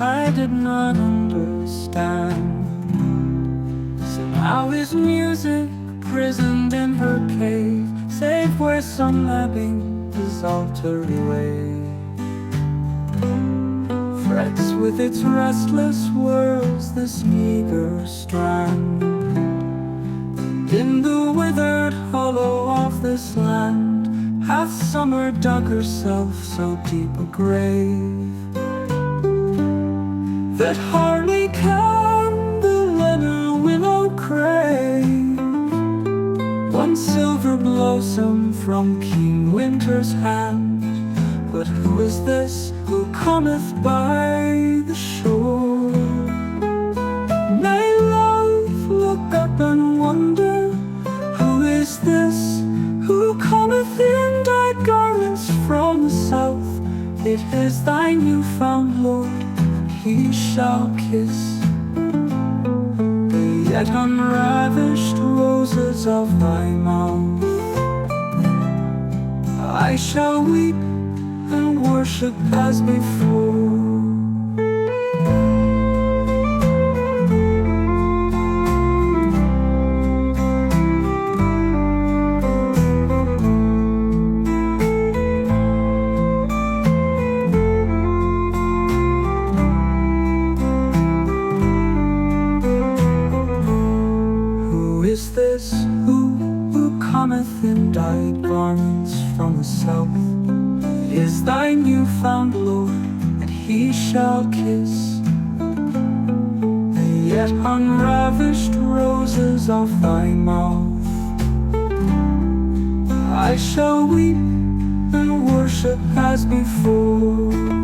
I did not understand. So now is music prisoned in her cave, save where some ebbing, desultory wave frets with its restless whirls this meager strand. And in the withered hollow of this land hath summer dug herself so deep a grave that hardly can the leaden willow crave one silver blossom from keen winter's hand. But who is this who cometh by the shore? May love look up and wonder, who is this who cometh in dyed garments from the south? It is thy new-found Lord, he shall kiss the yet unravished roses of thy mouth. I shall weep and worship as before. Who is this who cometh in dyed garments from the south? Is thy new-found Lord, and he shall kiss the yet unravished roses of thy mouth. I shall weep and worship as before.